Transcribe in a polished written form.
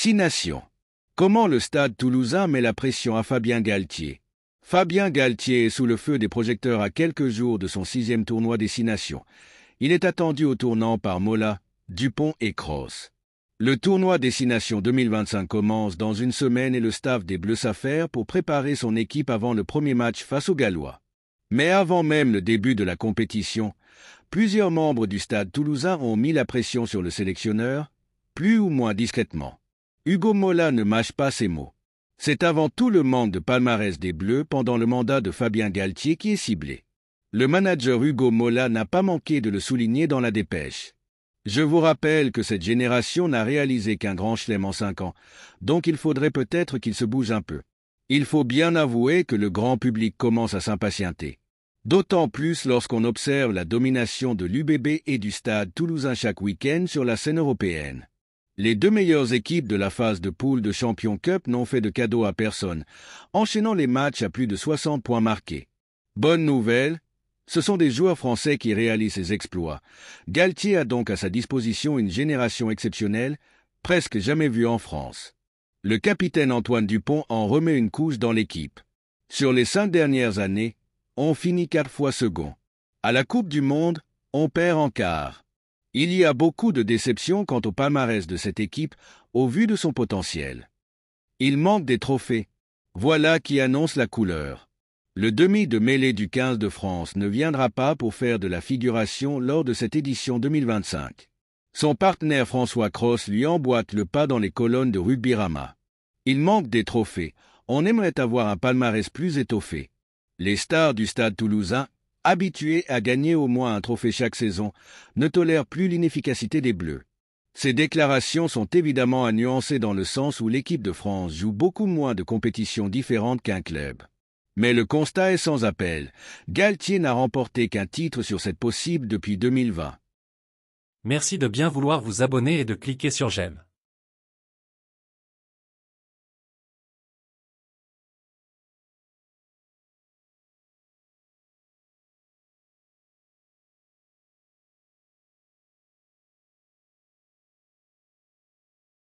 Six Nations. Comment le Stade Toulousain met la pression à Fabien Galthié? Fabien Galthié est sous le feu des projecteurs à quelques jours de son 6e tournoi des Six Nations. Il est attendu au tournant par Mola, Dupont et Cros. Le tournoi des Six Nations 2025 commence dans une semaine et le staff des Bleus s'affaire pour préparer son équipe avant le premier match face aux Gallois. Mais avant même le début de la compétition, plusieurs membres du Stade Toulousain ont mis la pression sur le sélectionneur, plus ou moins discrètement. Hugo Mola ne mâche pas ses mots. C'est avant tout le manque de palmarès des Bleus pendant le mandat de Fabien Galthié qui est ciblé. Le manager Hugo Mola n'a pas manqué de le souligner dans la dépêche. Je vous rappelle que cette génération n'a réalisé qu'un grand chelem en 5 ans, donc il faudrait peut-être qu'il se bouge un peu. Il faut bien avouer que le grand public commence à s'impatienter. D'autant plus lorsqu'on observe la domination de l'UBB et du Stade Toulousain chaque week-end sur la scène européenne. Les deux meilleures équipes de la phase de poule de Champions Cup n'ont fait de cadeau à personne, enchaînant les matchs à plus de 60 points marqués. Bonne nouvelle, ce sont des joueurs français qui réalisent ces exploits. Galthié a donc à sa disposition une génération exceptionnelle, presque jamais vue en France. Le capitaine Antoine Dupont en remet une couche dans l'équipe. Sur les 5 dernières années, on finit 4 fois second. À la Coupe du Monde, on perd en quart. Il y a beaucoup de déceptions quant au palmarès de cette équipe au vu de son potentiel. Il manque des trophées. Voilà qui annonce la couleur. Le demi de mêlée du 15 de France ne viendra pas pour faire de la figuration lors de cette édition 2025. Son partenaire François Cros lui emboîte le pas dans les colonnes de Rugby-Rama. Il manque des trophées. On aimerait avoir un palmarès plus étoffé. Les stars du Stade Toulousain, habitués à gagner au moins un trophée chaque saison, ne tolèrent plus l'inefficacité des Bleus. Ces déclarations sont évidemment à nuancer dans le sens où l'équipe de France joue beaucoup moins de compétitions différentes qu'un club. Mais le constat est sans appel. Galthié n'a remporté qu'un titre sur cette possible depuis 2020. Merci de bien vouloir vous abonner et de cliquer sur j'aime.